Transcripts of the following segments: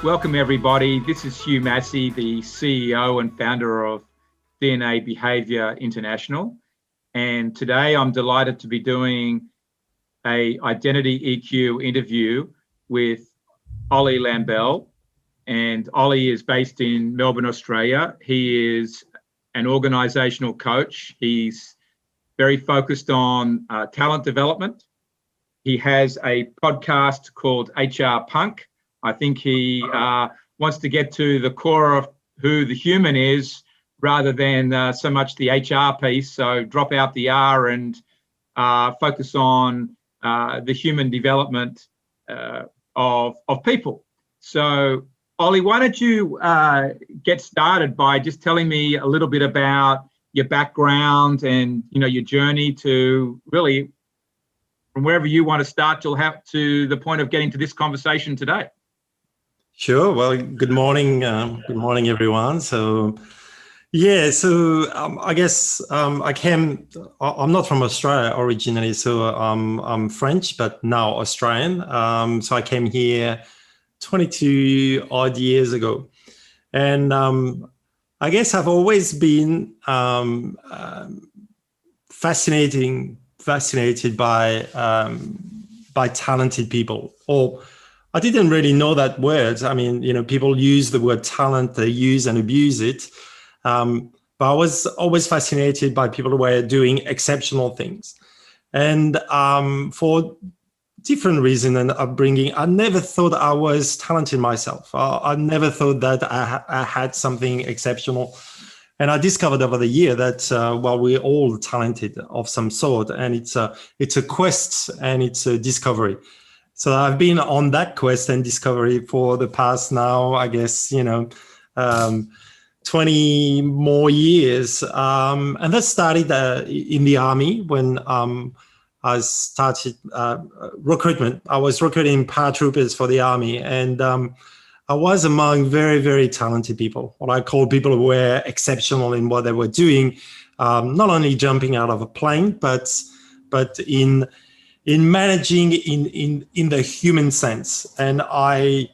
Welcome, everybody. This is Hugh Massie, the CEO and founder of DNA Behaviour International. And today I'm delighted to be doing a Identity EQ interview with Olivier Lambel. And Ollie is based in Melbourne, Australia. He is an organisational coach. He's very focused on talent development. He has a podcast called HR Punk. I think he wants to get to the core of who the human is rather than so much the HR piece. So drop out the R and focus on the human development of people. So, Ollie, why don't you get started by just telling me a little bit about your background and your journey to really, from wherever you want to start, you'll have to the point of getting to this conversation today. Sure. Well, good morning. Good morning, everyone. So, I guess I'm not from Australia originally, so I'm French, but now Australian. So I came here 22 odd years ago. And I guess I've always been fascinated by talented people. Or I didn't really know that word. I mean, people use the word talent, they use and abuse it. But I was always fascinated by people who were doing exceptional things. And for different reasons and upbringing, I never thought I was talented myself. I never thought that I had something exceptional. And I discovered over the year that, we're all talented of some sort. And it's a quest and it's a discovery. So I've been on that quest and discovery for the past now, I guess, 20 more years. And that started in the Army when I started recruitment. I was recruiting paratroopers for the Army. And I was among very, very talented people, what I call people who were exceptional in what they were doing, not only jumping out of a plane, but in managing in the human sense. And I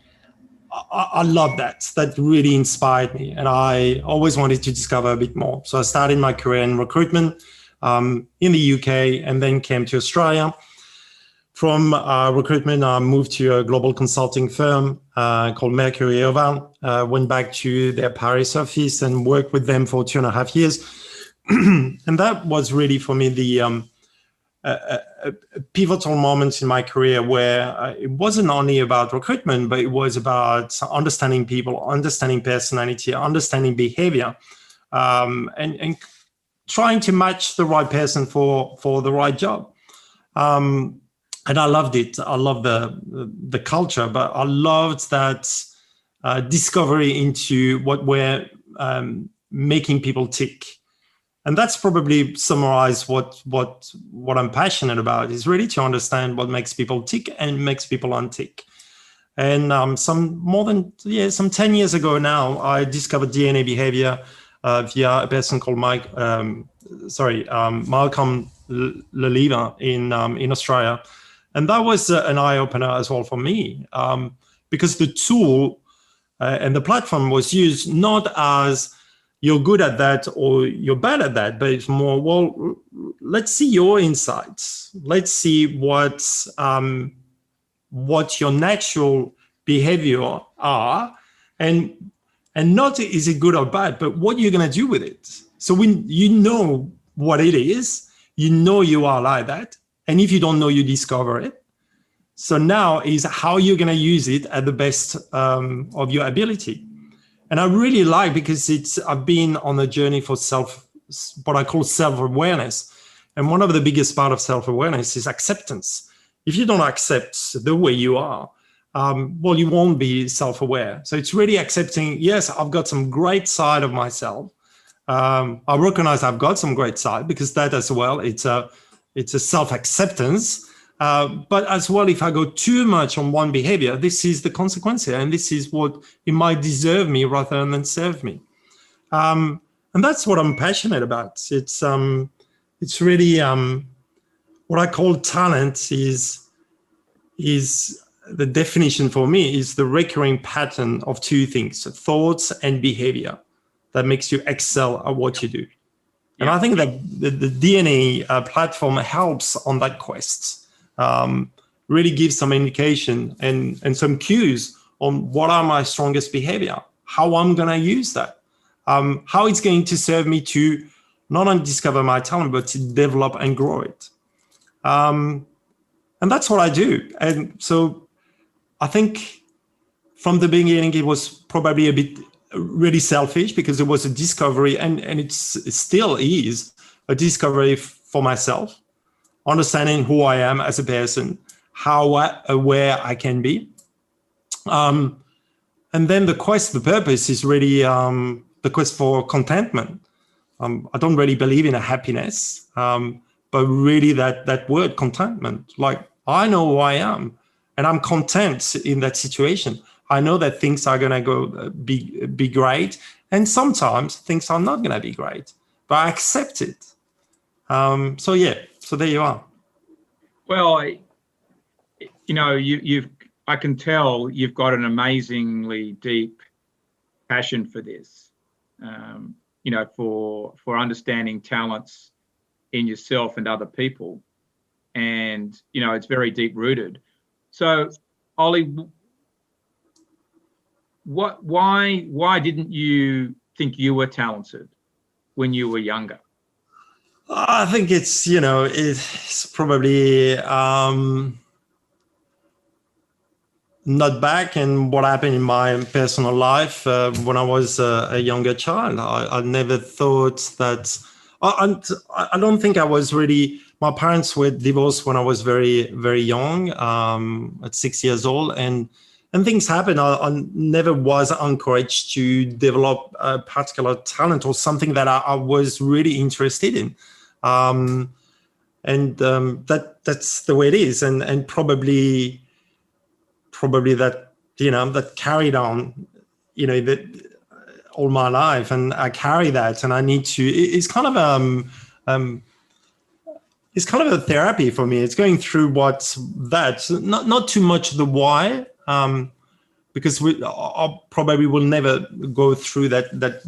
love that. That really inspired me. And I always wanted to discover a bit more. So I started my career in recruitment in the UK and then came to Australia. From recruitment, I moved to a global consulting firm called Mercury Oval. Went back to their Paris office and worked with them for 2.5 years. And that was really for me the a pivotal moment in my career where it wasn't only about recruitment, but it was about understanding people, understanding personality, understanding behavior, and trying to match the right person for the right job. And I loved it. I loved the culture, but I loved that discovery into what we're making people tick. And that's probably summarize what I'm passionate about, is really to understand what makes people tick and makes people untick. And some 10 years ago now, I discovered DNA behavior via a person called Malcolm Leliver in Australia. And that was an eye-opener as well for me, because the tool and the platform was used not as you're good at that or you're bad at that, but it's more, well, let's see your insights. Let's see what your natural behavior are, and not is it good or bad, but what you're going to do with it. So when you know what it is, you are like that. And if you don't know, you discover it. So now is how you're going to use it at the best of your ability. And I really like, because I've been on a journey for what I call self-awareness. And one of the biggest part of self-awareness is acceptance. If you don't accept the way you are, you won't be self-aware. So it's really accepting, yes, I've got some great side of myself. I recognize I've got some great side, because that as well, it's a self-acceptance. But as well, if I go too much on one behavior, this is the consequence here, and this is what it might deserve me rather than serve me. And that's what I'm passionate about. It's really what I call talent is the definition for me is the recurring pattern of two things, thoughts and behavior, that makes you excel at what you do. And I think that the DNA platform helps on that quest, really gives some indication and some cues on what are my strongest behavior, how I'm going to use that, how it's going to serve me to not only discover my talent, but to develop and grow it. And that's what I do. And so I think from the beginning, it was probably a bit really selfish because it was a discovery, and it still is a discovery for myself, understanding who I am as a person, how aware I can be. And then the purpose is really the quest for contentment. I don't really believe in a happiness, but really that word contentment, like I know who I am and I'm content in that situation. I know that things are going to go be great. And sometimes things are not going to be great, but I accept it. So there you are. Well, I can tell you've got an amazingly deep passion for this, for understanding talents in yourself and other people. And, it's very deep rooted. So, Ollie, why didn't you think you were talented when you were younger? I think it's probably not back in what happened in my personal life when I was a younger child. I never thought that. I don't think I was really. My parents were divorced when I was very, very young, at 6 years old, and things happened. I never was encouraged to develop a particular talent or something that I was really interested in. That's the way it is. And probably that, that carried on, all my life. And I carry that, and I need to, it's kind of a therapy for me. It's going through not too much the why, because I probably will never go through that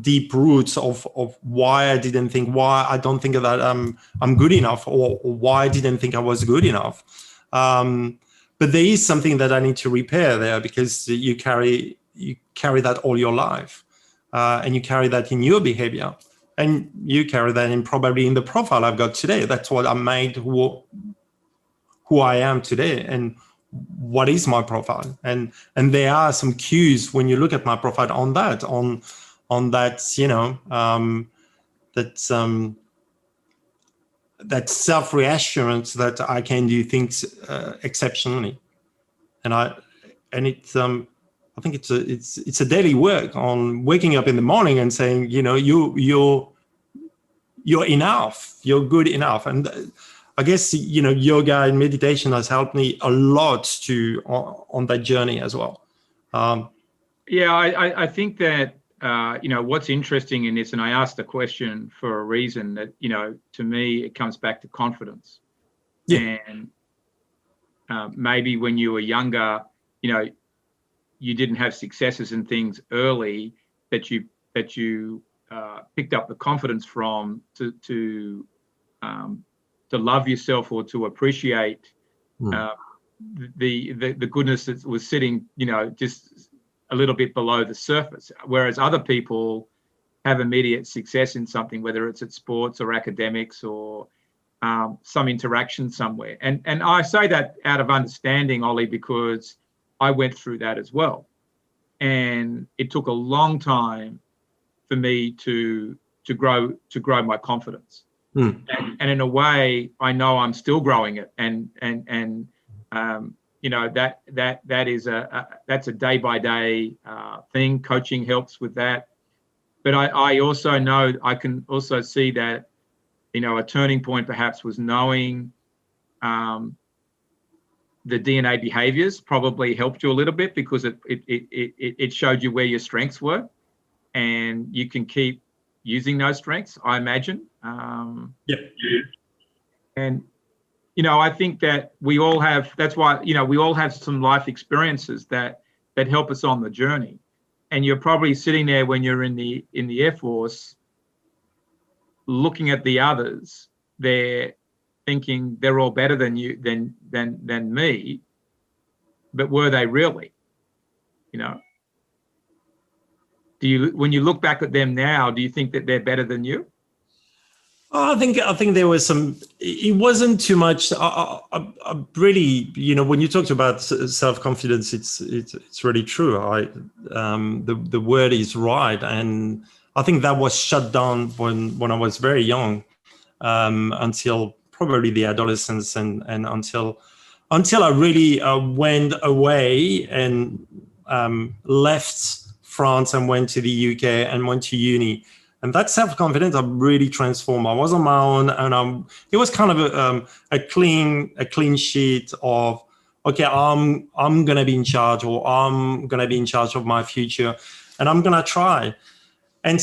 deep roots of why I didn't think, why I don't think that I'm good enough, or why I didn't think I was good enough. But there is something that I need to repair there, because you carry that all your life, and you carry that in your behavior. And you carry that probably in the profile I've got today. That's what I made who I am today, and what is my profile. And there are some cues when you look at my profile on that that self-reassurance that I can do things exceptionally. I think it's a daily work on waking up in the morning and saying, you're enough, you're good enough. And I guess, yoga and meditation has helped me a lot on that journey as well. I think that, what's interesting in this, and I asked the question for a reason, that, to me, it comes back to confidence. Yeah. And maybe when you were younger, you didn't have successes and things early that you picked up the confidence from to love yourself, or to appreciate the goodness that was sitting, just a little bit below the surface. Whereas other people have immediate success in something, whether it's at sports or academics or some interaction somewhere. And I say that out of understanding, Ollie, because I went through that as well. And it took a long time for me to grow my confidence. And in a way, I know I'm still growing it. And that is that's a day by day thing. Coaching helps with that. But I also know, I can also see that, a turning point perhaps was knowing the DNA behaviors probably helped you a little bit, because it showed you where your strengths were, and you can keep using those strengths, I imagine. And I think that we all have, that's why, we all have some life experiences that help us on the journey. And you're probably sitting there when you're in the Air Force, looking at the others, they're thinking they're all better than you, than me. But were they really? When you look back at them now, do you think that they're better than you? I think there was some. It wasn't too much. Really, when you talked about self-confidence, it's really true. The word is right, and I think that was shut down when I was very young, until probably the adolescence, and until I really went away and left France and went to the UK and went to uni. And that self-confidence I really transformed. I was on my own, and it was kind of a clean sheet of, okay, I'm gonna be in charge, or I'm gonna be in charge of my future, and I'm gonna try. And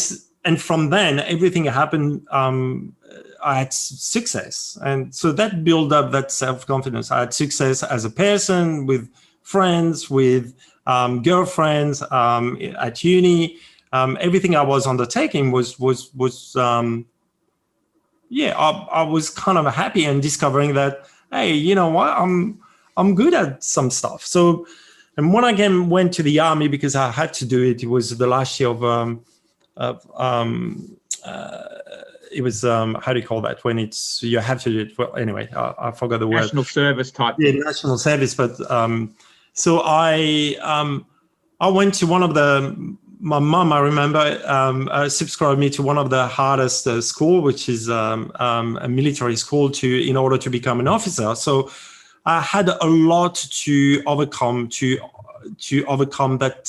from then, everything happened. I had success, and so that built up that self-confidence. I had success as a person, with friends, with girlfriends, at uni. Everything I was undertaking was I was kind of happy and discovering that, hey, you know what, I'm good at some stuff. So, and when I went to the army, because I had to do it, it was the last year it was how do you call that, when it's, you have to do it? Well, anyway, I forgot the word. National service type. Yeah, national service. But so I went to one of my mum, I remember, subscribed me to one of the hardest school, which is a military school, in order to become an officer. So I had a lot to overcome that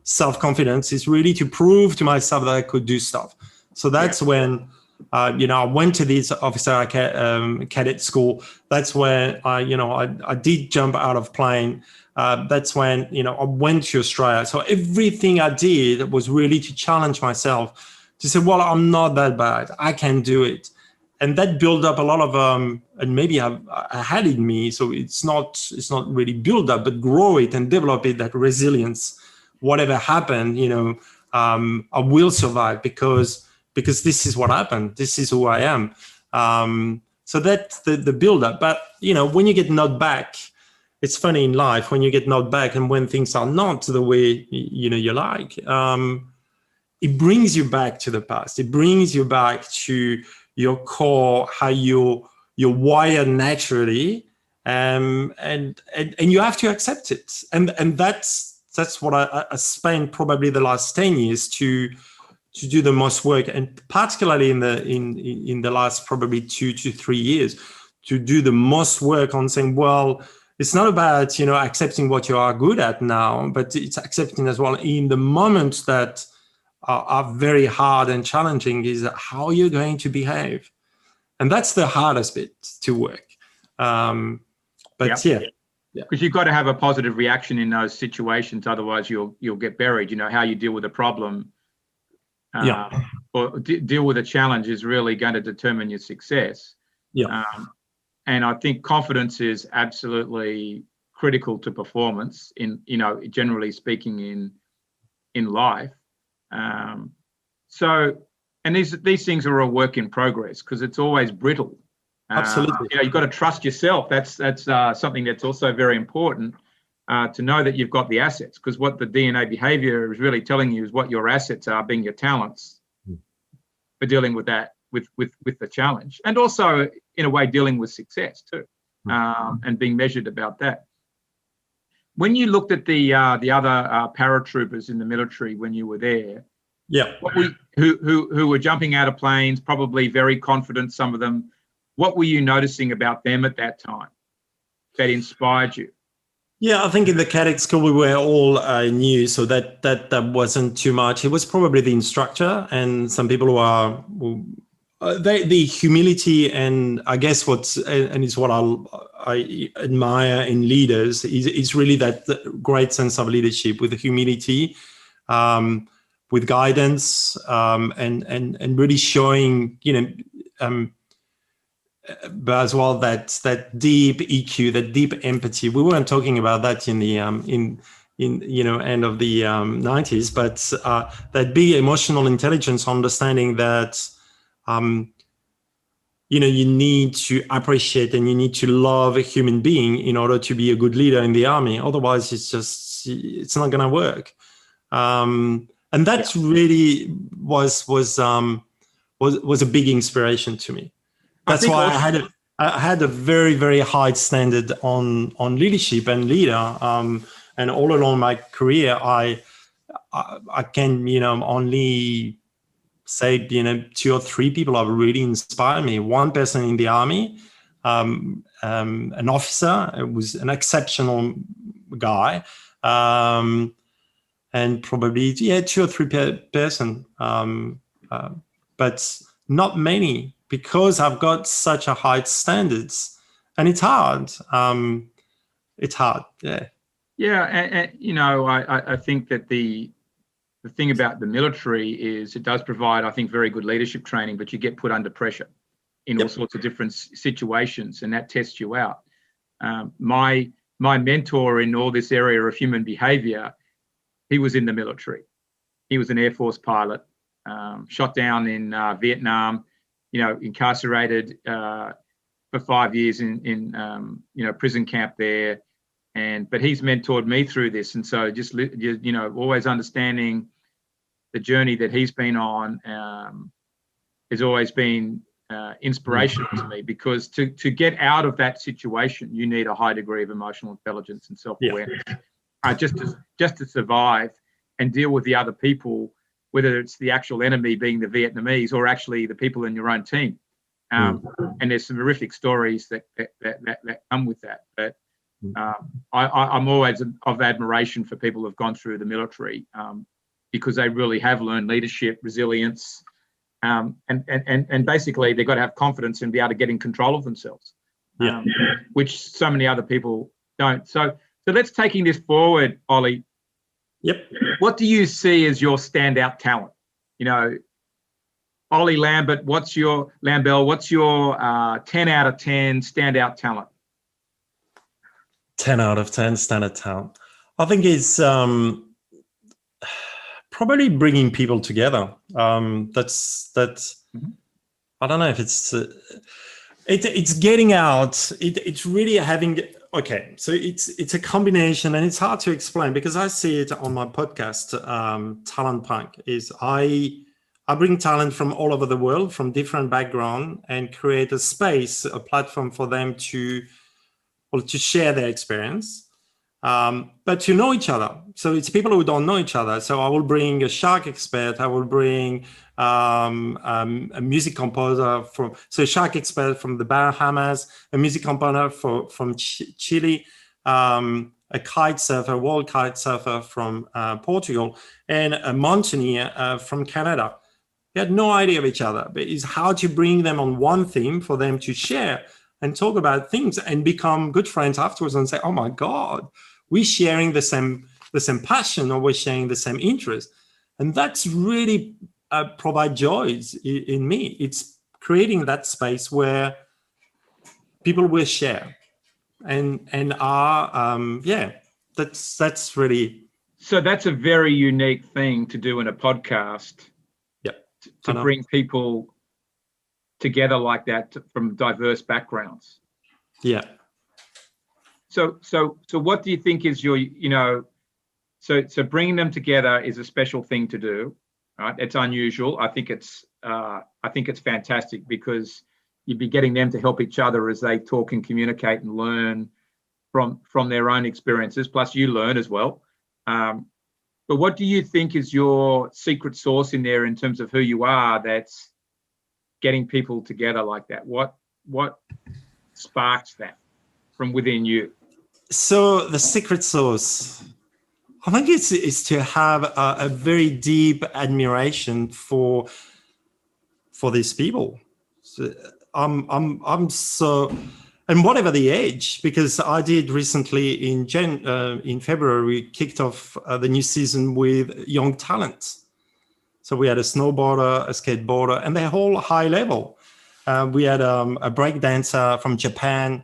self-confidence, is really to prove to myself that I could do stuff. So that's when, I went to this officer cadet school. That's when I did jump out of plane. That's when, I went to Australia. So everything I did was really to challenge myself, to say, well, I'm not that bad. I can do it. And that built up a lot of, and maybe I had it in me. So it's not really build up, but grow it and develop it, that resilience. Whatever happened, I will survive because this is what happened. This is who I am. So that's the build up. But, when you get knocked back, it's funny in life, when you get knocked back and when things are not the way you like, it brings you back to the past. It brings you back to your core, how you're wired naturally, and you have to accept it. And that's what I spent probably the last 10 years to do the most work, and particularly in the last probably 2 to 3 years, to do the most work on saying, well, it's not about, accepting what you are good at now, but it's accepting as well in the moments that are very hard and challenging, is how you're going to behave. And that's the hardest bit to work. But yeah. Because you've got to have a positive reaction in those situations. Otherwise you'll get buried. How you deal with a problem or deal with a challenge is really going to determine your success. And I think confidence is absolutely critical to performance in, generally speaking, in life. So, and these things are a work in progress, because it's always brittle. Absolutely. You've got to trust yourself. That's something that's also very important, to know that you've got the assets, because what the DNA behavior is really telling you is what your assets are, being your talents, for dealing with that, with the challenge, and also in a way dealing with success too, and being measured about that. When you looked at the other paratroopers in the military when you were there, who were jumping out of planes, probably very confident, some of them, what were you noticing about them at that time that inspired you? Yeah, I think in the cadet school we were all new, so that wasn't too much. It was probably the instructor and some people who the humility, and I guess it's what I admire in leaders is really that great sense of leadership, with the humility, with guidance, and really showing, but as well that deep EQ, that deep empathy. We weren't talking about that in the in end of the 90s, but that big emotional intelligence, understanding that you need to appreciate and you need to love a human being in order to be a good leader in the army. Otherwise, it's not going to work. And that's really was a big inspiration to me. That's why I had a very, very high standard on leadership and leader. And all along my career, I can only say 2 or 3 people have really inspired me. One person in the army, an officer, was an exceptional guy, and probably 2 or 3 person, but not many, because I've got such a high standards, and it's hard. It's hard, yeah. Yeah, and I think that the thing about the military is it does provide, I think, very good leadership training, but you get put under pressure in all sorts of different situations, and that tests you out. My mentor in all this area of human behavior, he was in the military. He was an Air Force pilot, shot down in Vietnam, incarcerated for 5 years in prison camp there. But he's mentored me through this, and so just always understanding the journey that he's been on has always been inspirational to me, because to get out of that situation, you need a high degree of emotional intelligence and self-awareness, just to survive and deal with the other people, whether it's the actual enemy being the Vietnamese or actually the people in your own team. And there's some horrific stories that come with that, but. I'm always of admiration for people who've gone through the military, because they really have learned leadership, resilience, and basically they've got to have confidence and be able to get in control of themselves, which so many other people don't. So let's taking this forward, Ollie. Yep. What do you see as your standout talent? Ollie Lambert, what's your 10 out of 10 standout talent? 10 out of 10 standard talent. I think it's probably bringing people together. That's. I don't know if it's getting out. It's really having. Okay, so it's a combination, and it's hard to explain because I see it on my podcast. Talent Punk is I bring talent from all over the world, from different backgrounds, and create a space, a platform for them to share their experience, but to know each other. So it's people who don't know each other. So I will bring a shark expert. I will bring a music composer a shark expert from the Bahamas, a music composer from Chile, a kite surfer, world kite surfer from Portugal, and a mountaineer from Canada. They had no idea of each other, but it's how to bring them on one theme for them to share and talk about things and become good friends afterwards and say, oh my God, we're sharing the same passion, or we're sharing the same interest. And that's really provide joys in me. It's creating that space where people will share and are, that's really. So that's a very unique thing to do in a podcast. To bring people together like that from diverse backgrounds. Yeah. So what do you think is your, so bringing them together is a special thing to do, right? It's unusual. I think it's fantastic, because you'd be getting them to help each other as they talk and communicate and learn from their own experiences. Plus you learn as well. But what do you think is your secret sauce in there in terms of who you are that's getting people together like that? What sparks that from within you? So the secret sauce, I think it's to have a very deep admiration for these people. So I'm so, and whatever the age, because I did recently in February, we kicked off the new season with young talent. So we had a snowboarder, a skateboarder, and they're all high level. We had a break dancer from Japan.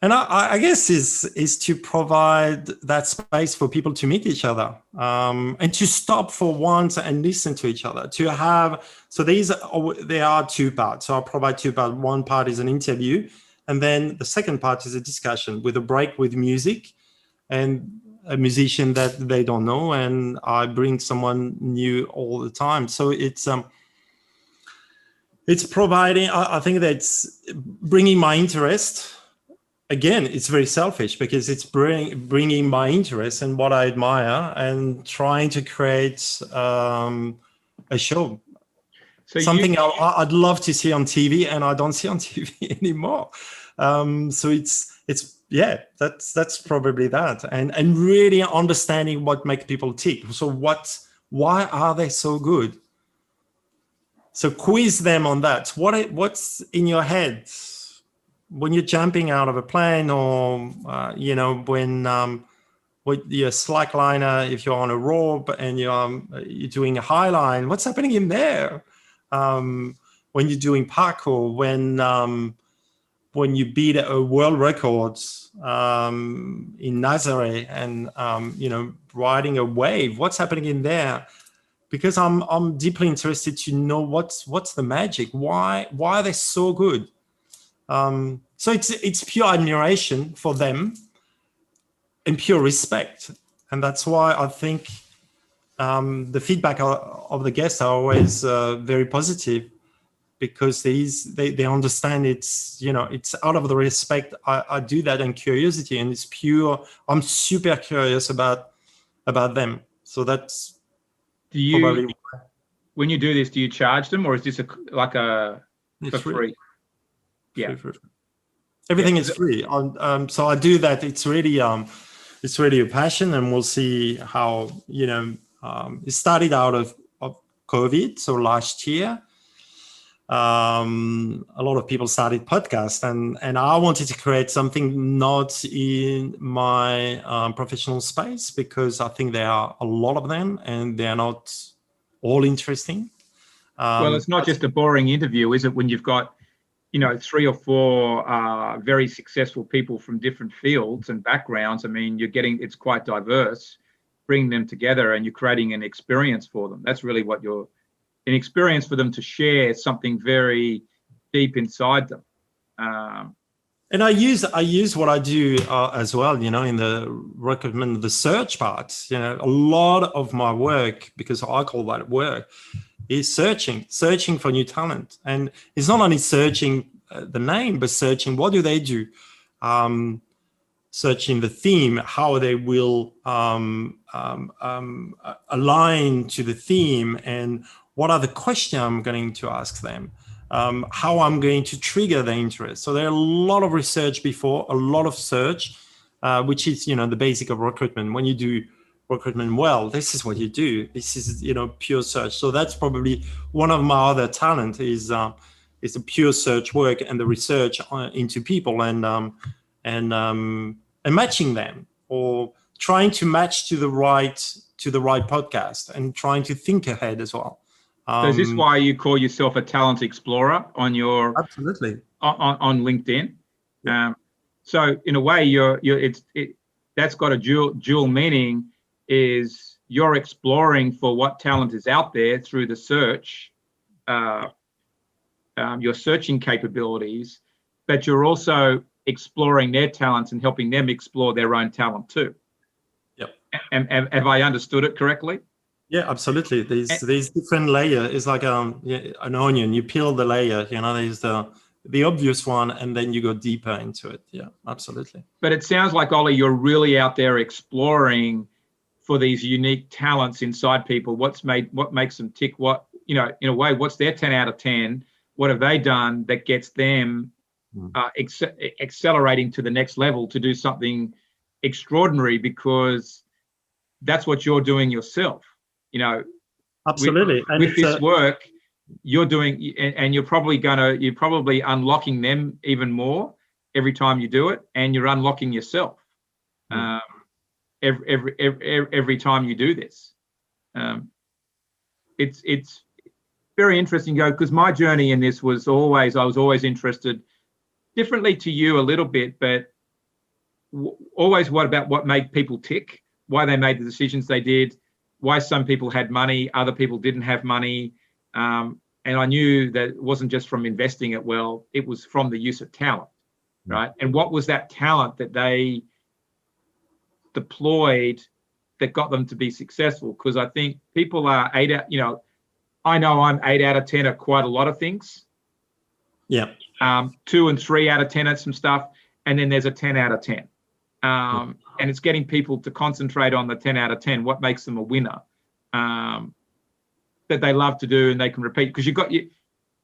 And I guess is to provide that space for people to meet each other, and to stop for once and listen to each other. To have, so there are two parts. So I'll provide two parts. One part is an interview, and then the second part is a discussion with a break with music and a musician that they don't know, and I bring someone new all the time. So it's providing. I think that's bringing my interest. Again, it's very selfish because it's bringing my interest and what I admire and trying to create a show. So something I'd love to see on TV and I don't see on TV anymore. So that's probably that. And really understanding what makes people tick. So why are they so good? So quiz them on that. What's in your head when you're jumping out of a plane, or when you're slackliner, if you're on a rope and you're doing a high line, what's happening in there? When you're doing parkour, when you beat a world record in Nazaré and riding a wave, what's happening in there? Because I'm deeply interested to know what's the magic. Why are they so good? So it's pure admiration for them and pure respect, and that's why I think the feedback of the guests are always very positive, because they understand it's out of the respect I do that, and curiosity, and it's pure. I'm super curious about them. So that's probably. When you do this, do you charge them, or is this for free? Yeah, everything is free. So I do that. It's really a passion, and we'll see how it started out of COVID. So last year, a lot of people started podcasts, and I wanted to create something not in my professional space, because I think there are a lot of them, and they're not all interesting. Well, it's not just a boring interview, is it? When you've got 3 or 4 very successful people from different fields and backgrounds. I mean, it's quite diverse, bringing them together, and you're creating an experience for them. That's really an experience for them to share something very deep inside them. And I use what I do as well, in the recommend the search part. A lot of my work, because I call that work, is searching for new talent. And it's not only searching the name, but searching what do they do, searching the theme, how they will align to the theme, and what are the questions I'm going to ask them, how I'm going to trigger their interest. So there are a lot of research before, a lot of search, which is the basic of recruitment. When you do recruitment well, this is what you do. This is pure search. So that's probably one of my other talent is the pure search work and the research into people, and matching them, or trying to match to the right podcast, and trying to think ahead as well. So is this why you call yourself a talent explorer on your absolutely on LinkedIn? Yeah. So in a way, that's got a dual meaning. Is you're exploring for what talent is out there through the search, your searching capabilities, but you're also exploring their talents and helping them explore their own talent too. Yep. And have I understood it correctly? Yeah, absolutely. These different layers. It's like an onion. You peel the layer. There's the obvious one, and then you go deeper into it. Yeah, absolutely. But it sounds like, Ollie, you're really out there exploring for these unique talents inside people. What makes them tick? In a way, what's their 10 out of 10? What have they done that gets them accelerating to the next level to do something extraordinary? Because that's what you're doing yourself. Absolutely. With this work you're doing, and you're probably unlocking them even more every time you do it, and you're unlocking yourself every time you do this. It's very interesting, because my journey in this was always, I was always interested, differently to you a little bit, but always what made people tick, why they made the decisions they did, why some people had money, other people didn't have money. And I knew that it wasn't just from investing it well, it was from the use of talent, right? And what was that talent that they deployed that got them to be successful? Because I think people are I know I'm 8 out of 10 at quite a lot of things. Yeah. 2 and 3 out of 10 at some stuff. And then there's a 10 out of 10. And it's getting people to concentrate on the 10 out of 10, what makes them a winner, that they love to do and they can repeat. Because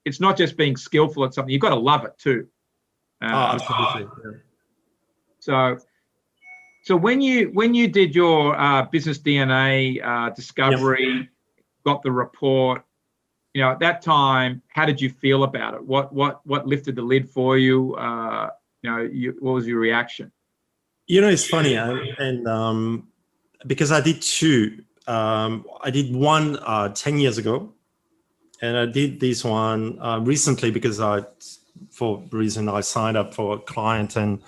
it's not just being skillful at something, you've got to love it too. Absolutely. Yeah. So when you did your business DNA discovery, got the report, at that time, how did you feel about it? What lifted the lid for you? What was your reaction? It's funny, and because I did two. I did one 10 years ago, and I did this one recently because for the reason I signed up for a client, and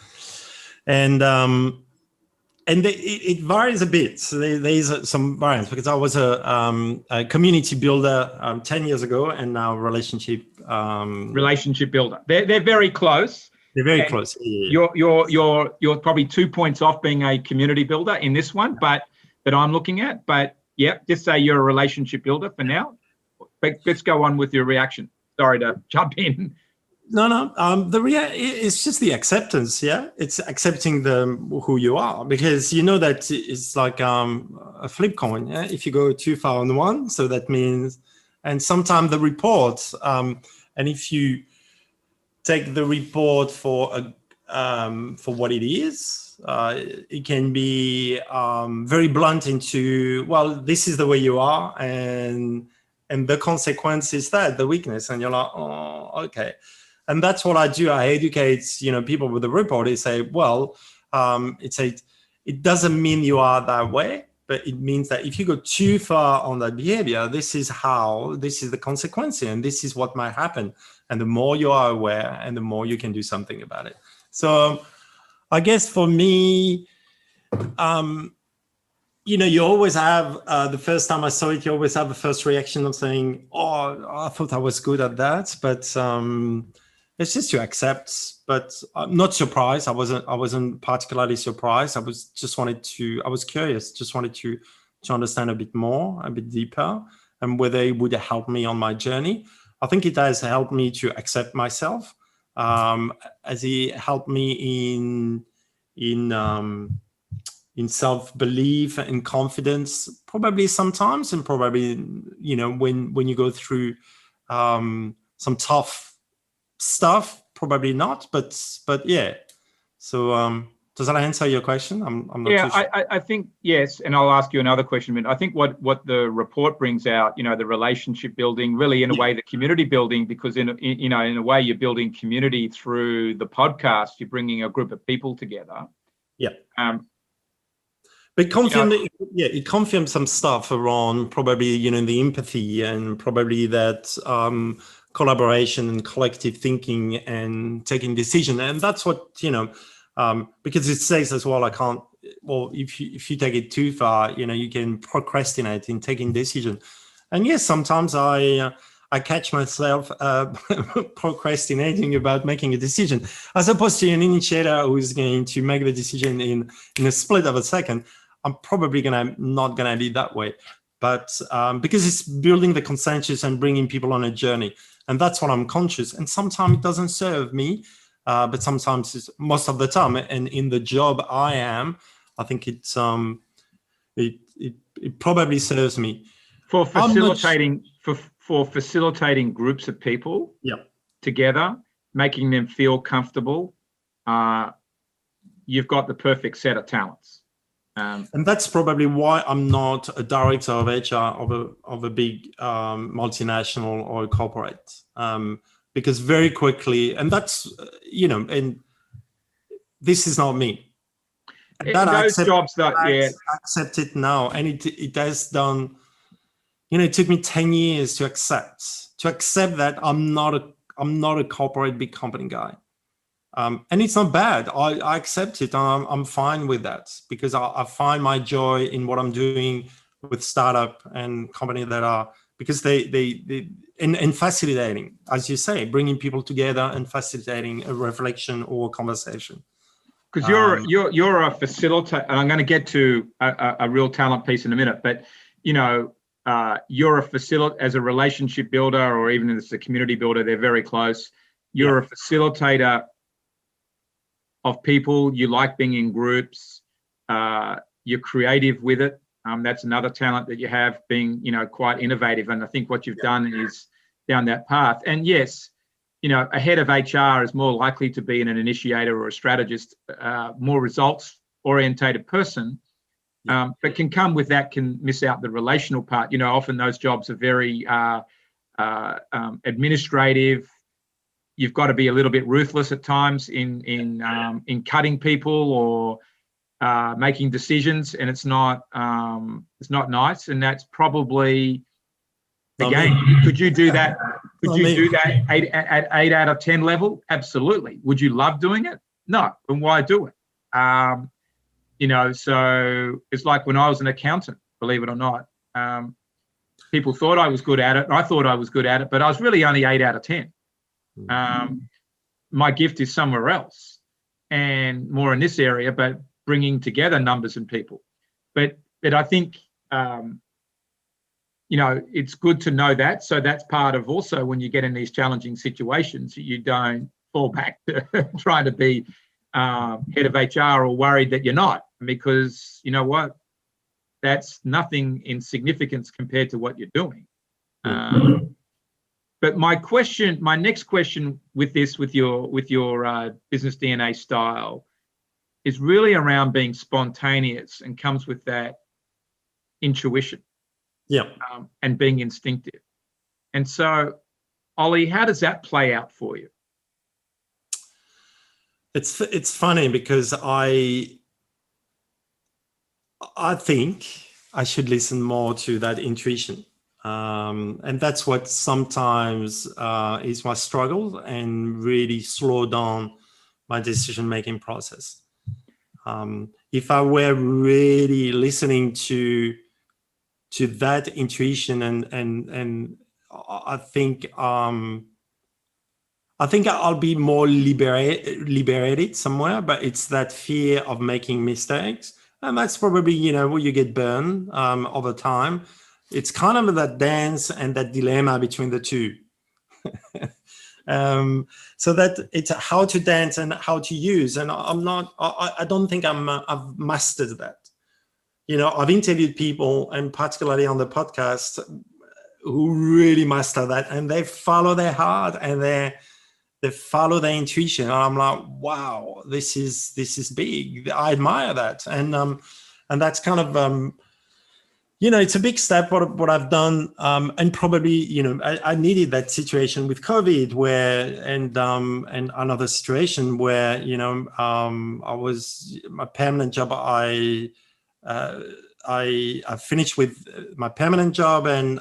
it varies a bit. So there's some variance because I was a community builder 10 years ago, and now relationship builder. They're very close. They're very close. Yeah. You're probably 2 points off being a community builder in this one, but that I'm looking at. But yeah, just say you're a relationship builder for now. But let's go on with your reaction. Sorry to jump in. No. It's just the acceptance. Yeah, it's accepting who you are, because that it's like a flip coin. Yeah? If you go too far on one, so that means, and sometimes the report, and if you take the report for what it is, it can be very blunt into, well, this is the way you are, and the consequence is the weakness, and you're like, oh, okay. And that's what I do. I educate, people with the report. I say, well, it doesn't mean you are that way, but it means that if you go too far on that behavior, this is the consequence, and this is what might happen. And the more you are aware, and the more you can do something about it. So I guess for me, you always have, the first time I saw it, you always have a first reaction of saying, oh, I thought I was good at that. But it's just to accept, but I'm not surprised. I wasn't particularly surprised. I was curious, just wanted to understand a bit more, a bit deeper, and whether it would help me on my journey. I think it has helped me to accept myself, as it helped me in self-belief and confidence, probably sometimes, and probably, when you go through some tough stuff, probably not, but yeah. So does that answer your question? I'm not too sure. I think yes, and I'll ask you another question. But I think what the report brings out, the relationship building, really in a way, the community building, because in a way you're building community through the podcast. You're bringing a group of people together. Yeah. But it confirms some stuff around probably, the empathy, and probably that collaboration and collective thinking and taking decision. And that's what, because it says as well, if you take it too far, you can procrastinate in taking decision. And yes, sometimes I catch myself procrastinating about making a decision, as opposed to an initiator who is going to make the decision in a split of a second. I'm probably not gonna be that way, but because it's building the consensus and bringing people on a journey, and that's what I'm conscious. And sometimes it doesn't serve me, but sometimes it's most of the time. And in the job I am, I think it probably serves me for facilitating for facilitating groups of people together, making them feel comfortable. You've got the perfect set of talents. And that's probably why I'm not a director of HR of a big multinational or a corporate, because very quickly, and that's, and this is not me. I accept it now, and it has done. It took me 10 years to accept to accept that I'm not a corporate big company guy. And it's not bad. I accept it. I'm fine with that, because I find my joy in what I'm doing with startup and company that are, because they and facilitating, as you say, bringing people together and facilitating a reflection or a conversation. Because you're a facilitator, and I'm going to get to a real talent piece in a minute, but you're a facilitator as a relationship builder, or even as a community builder. They're very close. You're a facilitator of people. You like being in groups. You're creative with it. That's another talent that you have, being quite innovative. And I think what you've done is down that path. And yes, a head of HR is more likely to be an initiator or a strategist, more results orientated person, but can come with that, can miss out the relational part. Often those jobs are very administrative. You've got to be a little bit ruthless at times in cutting people or making decisions, and it's not nice. And that's probably, again, could you do that? Could you do that at 8 out of 10 level? Absolutely. Would you love doing it? No. Then why do it? So it's like when I was an accountant, believe it or not. People thought I was good at it, and I thought I was good at it, but I was really only 8 out of 10. My gift is somewhere else, and more in this area, but bringing together numbers and people. But I think, it's good to know that. So that's part of also when you get in these challenging situations, you don't fall back to trying to be head of HR or worried that you're not, because you know what? That's nothing in significance compared to what you're doing. But my next question with your business DNA style is really around being spontaneous, and comes with that intuition. And being instinctive. And so, Ollie, how does that play out for you? It's funny, because I think I should listen more to that intuition. And that's what sometimes is my struggle, and really slow down my decision-making process. If I were really listening to that intuition, and I think I'll be more liberated somewhere, but it's that fear of making mistakes. And that's probably, where you get burned over time. It's kind of that dance and that dilemma between the two. So that it's how to dance and how to use. And I don't think I've mastered that. I've interviewed people, and particularly on the podcast, who really master that, and they follow their heart, and they follow their intuition. And I'm like, wow, this is big. I admire that. And that's kind of, it's a big step what I've done. And probably, I needed that situation with COVID and another situation where, I was, my permanent job, I finished with my permanent job, and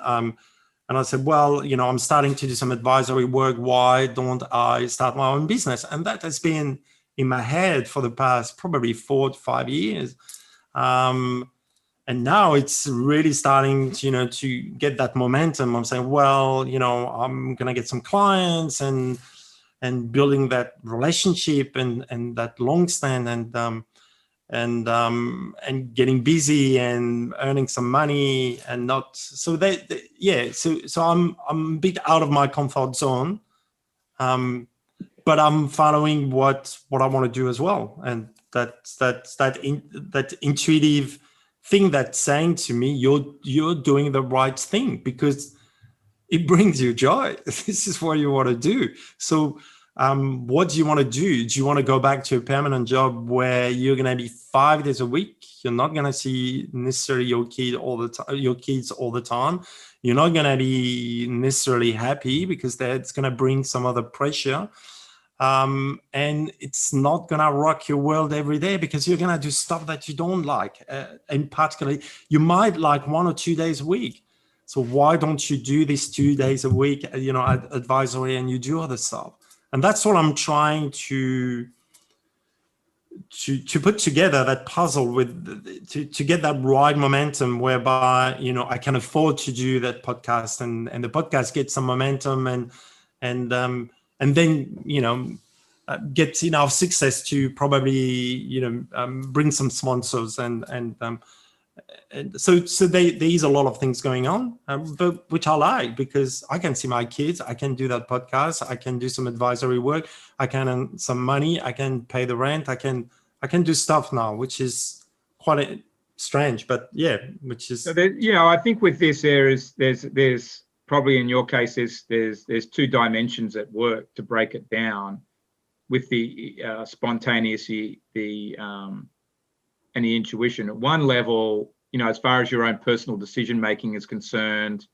I said, well, I'm starting to do some advisory work. Why don't I start my own business? And that has been in my head for the past probably 4 to 5 years. And now it's really starting to get that momentum. I'm saying, well, I'm going to get some clients and building that relationship and that long stand, and getting busy and earning some money, and not so so I'm a bit out of my comfort zone, but I'm following what I want to do as well, and that intuitive thing that's saying to me, you're doing the right thing because it brings you joy. This is what you want to do. So what do you want to do? Do you want to go back to a permanent job where you're going to be 5 days a week? You're not going to see necessarily your kids all the time. You're not going to be necessarily happy because that's going to bring some other pressure. And it's not going to rock your world every day because you're going to do stuff that you don't like. And particularly, you might like 1 or 2 days a week, So why don't you do this 2 days a week, advisory, and you do other stuff? And that's what I'm trying to put together, that puzzle to get that right momentum whereby, I can afford to do that podcast and the podcast gets some momentum and then, get enough success to probably, bring some sponsors and so there is a lot of things going on, but which I like, because I can see my kids, I can do that podcast, I can do some advisory work, I can earn some money, I can pay the rent, I can do stuff now, which is quite strange, but yeah, which is. So I think with this there's probably in your case there's two dimensions at work to break it down, with the spontaneity, and the intuition. At one level, as far as your own personal decision making is concerned,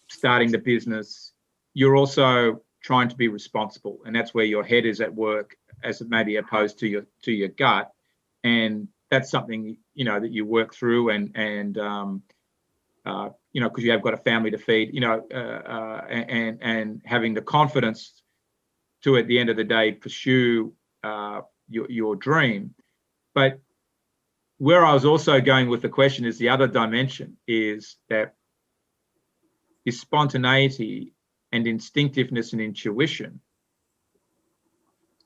starting the business, you're also trying to be responsible, and that's where your head is at work, as it maybe opposed to your gut, and that's something that you work through, and because you have got a family to feed, and having the confidence to, at the end of the day, pursue your dream. But where I was also going with the question is the other dimension is that is spontaneity and instinctiveness and intuition.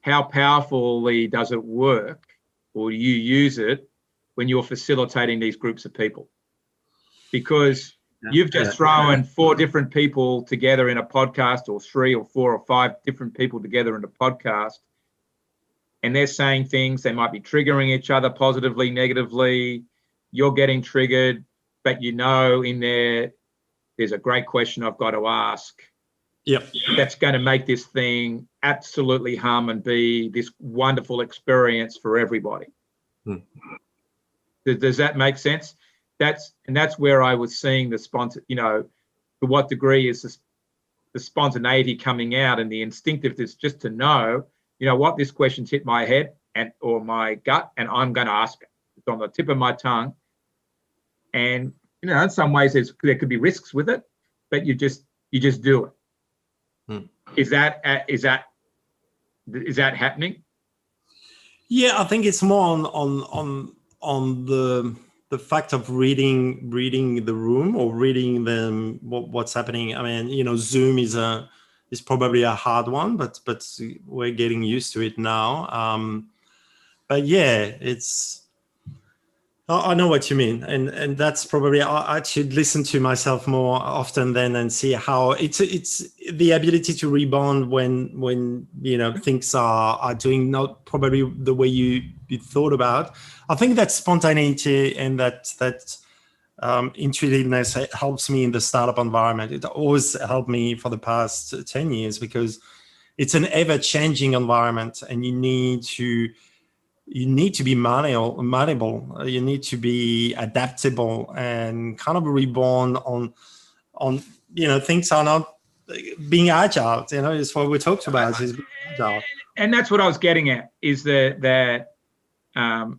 How powerfully does it work, or do you use it when you're facilitating these groups of people? Because you've just thrown 4 different people together in a podcast, or 3 or 4 or 5 different people together in a podcast, and they're saying things, they might be triggering each other positively, negatively. You're getting triggered, but in there's a great question I've got to ask. Yep. That's going to make this thing absolutely hum and be this wonderful experience for everybody. Does that make sense? That's where I was seeing the to what degree is the spontaneity coming out, and the instinctiveness just to know, what, this question's hit my head or my gut, and I'm going to ask it. It's on the tip of my tongue. And, in some ways there could be risks with it, but you just do it. Is that happening? Yeah, I think it's more on the fact of reading the room, or reading them, what's happening. I mean, Zoom is probably a hard one, but we're getting used to it now. But yeah, I know what you mean, and that's probably, I should listen to myself more often then and see how it's the ability to rebound when things are doing not probably the way you thought about. I think that spontaneity and that intuitiveness helps me in the startup environment. It always helped me for the past 10 years, because it's an ever-changing environment, and you need to be malleable. You need to be adaptable and kind of reborn on things are not being agile. It's what we talked about, is being agile. And that's what I was getting at, is that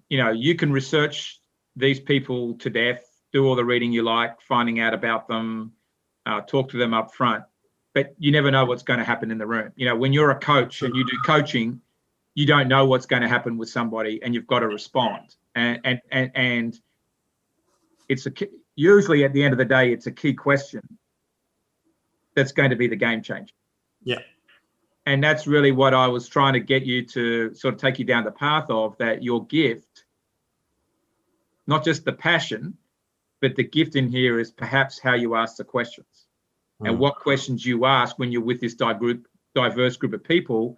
you can research these people to death, do all the reading you like, finding out about them, talk to them up front, but you never know what's going to happen in the room. When you're a coach and you do coaching, you don't know what's going to happen with somebody, and you've got to respond. And it's usually at the end of the day, it's a key question that's going to be the game changer. Yeah. And that's really what I was trying to get you to sort of take you down the path of, that your gift, not just the passion, but the gift in here is perhaps how you ask the questions, and what questions you ask when you're with this diverse group of people,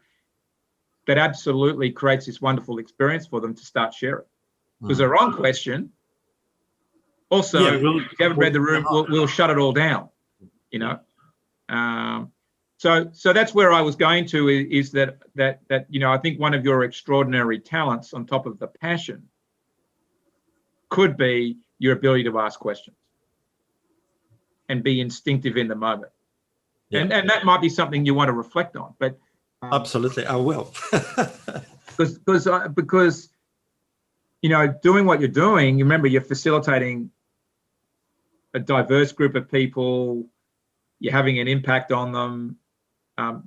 that absolutely creates this wonderful experience for them to start sharing. Because the wrong question, also, if you haven't read the room, we'll shut it all down, So that's where I was going to, is that I think one of your extraordinary talents, on top of the passion, could be your ability to ask questions and be instinctive in the moment. Yeah. And that might be something you want to reflect on, but absolutely, I will. because doing what you're doing, you remember, you're facilitating a diverse group of people. You're having an impact on them.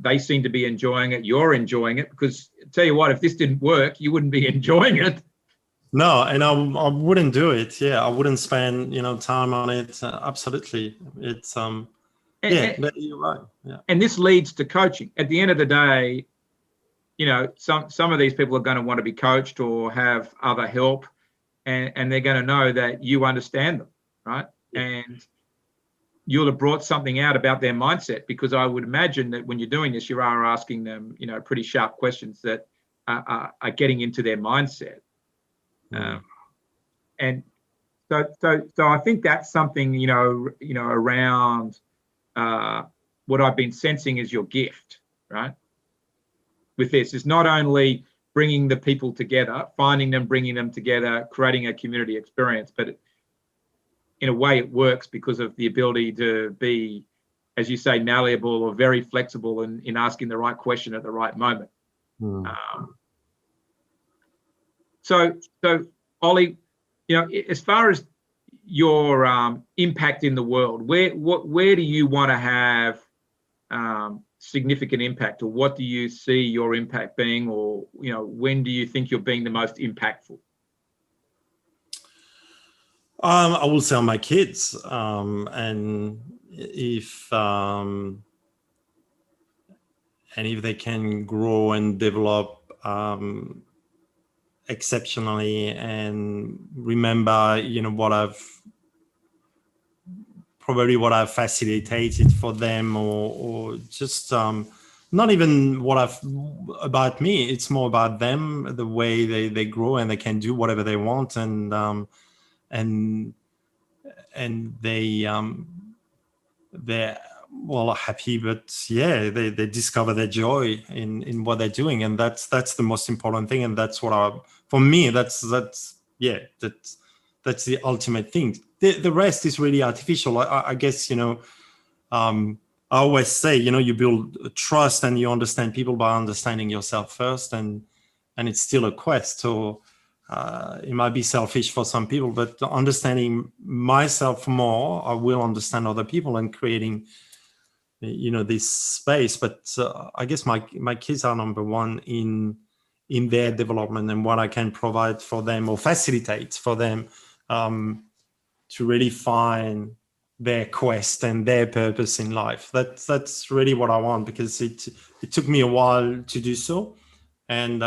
They seem to be enjoying it. You're enjoying it, because I tell you what, if this didn't work, you wouldn't be enjoying it. No, and I wouldn't do it. Yeah, I wouldn't spend time on it. Absolutely, it's you're right. Yeah, and this leads to coaching. At the end of the day, some of these people are going to want to be coached or have other help, and they're going to know that you understand them, right? Yeah. And you'll have brought something out about their mindset, because I would imagine that when you're doing this, you are asking them, pretty sharp questions that are getting into their mindset. And so I think that's something, around what I've been sensing is your gift, right? With this is not only bringing the people together, finding them, bringing them together, creating a community experience, but in a way it works because of the ability to be, as you say, malleable or very flexible in asking the right question at the right moment. So Ollie, as far as your impact in the world, where do you want to have significant impact, or what do you see your impact being, or when do you think you're being the most impactful? I will say on my kids, and if they can grow and develop exceptionally, and remember, what I've facilitated for them, or just not even about me. It's more about them, the way they grow, and they can do whatever they want, and they're happy, but they discover their joy in what they're doing, and that's the most important thing, and that's for me that's the ultimate thing. The rest is really artificial. I guess I always say you build trust and you understand people by understanding yourself first, and it's still a quest. Or it might be selfish for some people, but understanding myself more, I will understand other people, and creating this space. But I guess my kids are number one in their development, and what I can provide for them or facilitate for them to really find their quest and their purpose in life. That's really what I want, because it took me a while to do so, and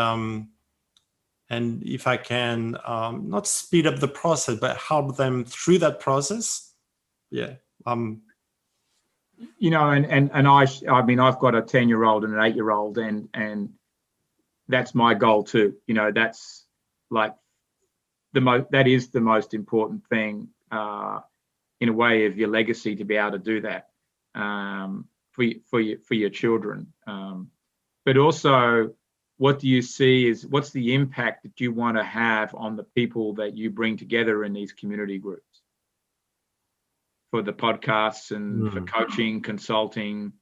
if I can not speed up the process, but help them through that process, and I mean, I've got a 10-year-old and an 8-year-old, and that's my goal too. That's like that is the most important thing in a way of your legacy, to be able to do that for your children. But also, what do you see what's the impact that you want to have on the people that you bring together in these community groups, for the podcasts and for coaching, consulting?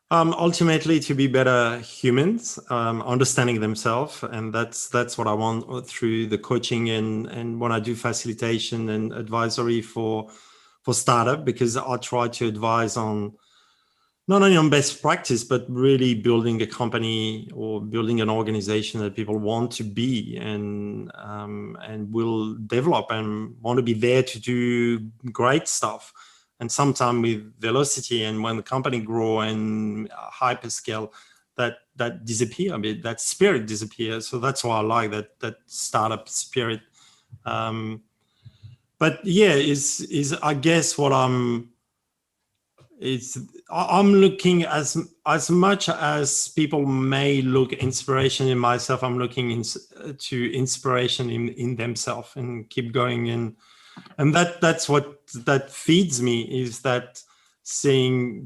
Ultimately, to be better humans, understanding themselves, and that's what I want through the coaching and when I do facilitation and advisory for startup, because I try to advise on not only on best practice, but really building a company or building an organization that people want to be, and will develop and want to be there to do great stuff. And sometimes with velocity, and when the company grow and hyperscale, that disappear a bit, that spirit disappears. So that's why I like that startup spirit. But is I guess what I'm looking, as much as people may look inspiration in myself, I'm looking to inspiration in themselves, and keep going. And that's what that feeds me, is that seeing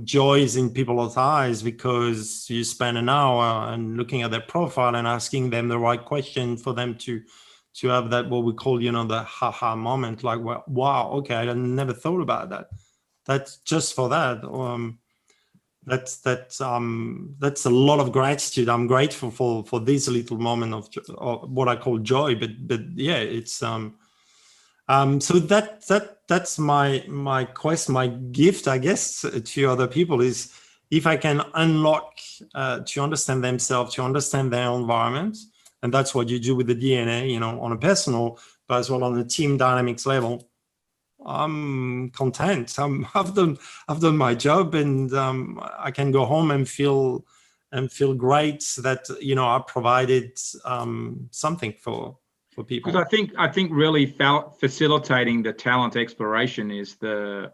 joys in people's eyes, because you spend an hour and looking at their profile and asking them the right question for them to have that, what we call the haha moment, like, wow, okay, I never thought about that. That's just for that. That's a lot of gratitude. I'm grateful for this little moment of what I call joy. But it's So that's my quest, my gift, I guess, to other people is if I can unlock to understand themselves, to understand their environment, and that's what you do with the DNA, on a personal, but as well on the team dynamics level. I'm content. I've done my job, and I can go home and feel great that I provided something for people. Because I think really facilitating the talent exploration is the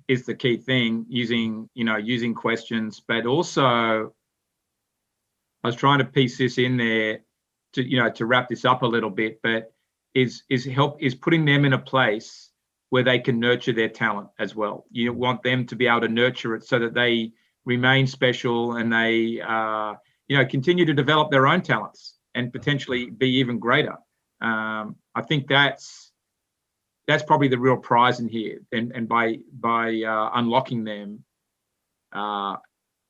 key thing. Using questions, but also I was trying to piece this in there to wrap this up a little bit, but is putting them in a place where they can nurture their talent as well. You want them to be able to nurture it so that they remain special and they continue to develop their own talents and potentially be even greater. I think that's probably the real prize in here, and by unlocking them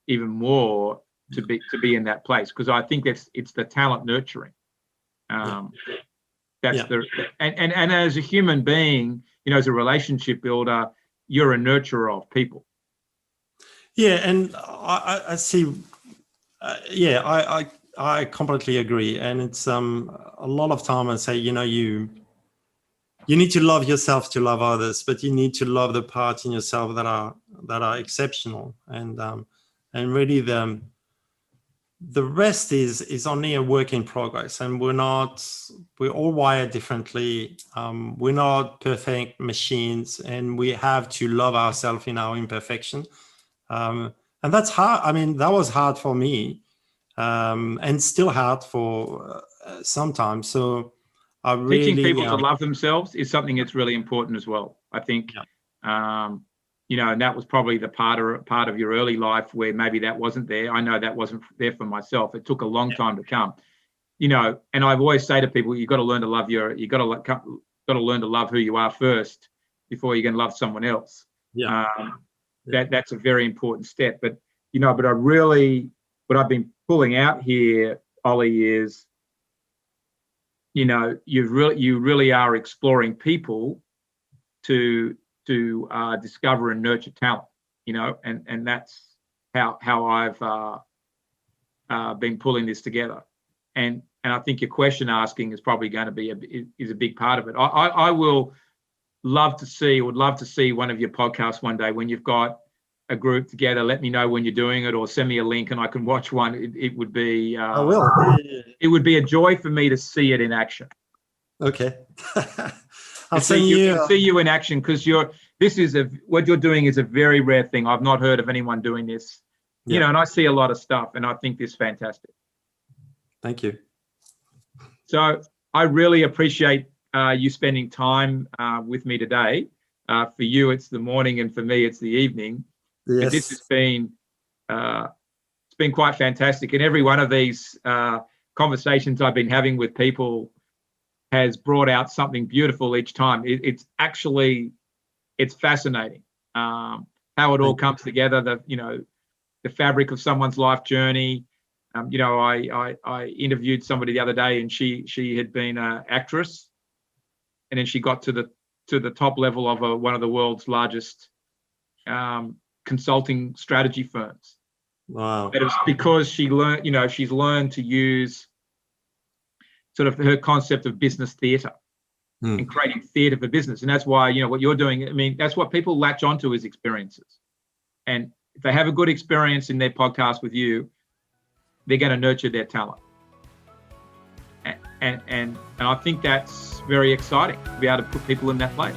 even more to be in that place, because I think it's the talent nurturing. That's and as a human being, as a relationship builder, you're a nurturer of people. Yeah, and I see. I completely agree, and it's a lot of time I say, you need to love yourself to love others, but you need to love the parts in yourself that are exceptional, and really the rest is only a work in progress, and we're all wired differently. We're not perfect machines, and we have to love ourselves in our imperfection. And that's hard. I mean, that was hard for me, and still hard for sometimes. So I really teaching people to love themselves is something that's really important as well. I think, and that was probably the part of your early life where maybe that wasn't there. I know that wasn't there for myself. It took a long time to come. And I've always say to people, you've got to learn to love learn to love who you are first before you can love someone else. That's a very important step. But I really, what I've been pulling out here, Ollie, is you really are exploring people to discover and nurture talent, and that's how I've been pulling this together. And I think your question asking is probably going to be a big part of it. I would love to see one of your podcasts one day when you've got a group together. Let me know when you're doing it, or send me a link and I can watch one. It would be I will. It would be a joy for me to see it in action. Okay. I'll see you in action, because what you're doing is a very rare thing. I've not heard of anyone doing this. And I see a lot of stuff, and I think this is fantastic. Thank you. So I really appreciate you spending time with me today. For you, it's the morning, and for me, it's the evening. Yes. But this has been it's been quite fantastic. And every one of these conversations I've been having with people has brought out something beautiful each time. It's fascinating how it all comes together. The fabric of someone's life journey. I interviewed somebody the other day, and she had been an actress, and then she got to the top level of one of the world's largest consulting strategy firms. Wow! But it's because she learned, she's learned to use sort of her concept of business theatre and creating theatre for business, and that's why what you're doing. I mean, that's what people latch onto is experiences, and if they have a good experience in their podcast with you, they're going to nurture their talent. And I think that's very exciting to be able to put people in that place.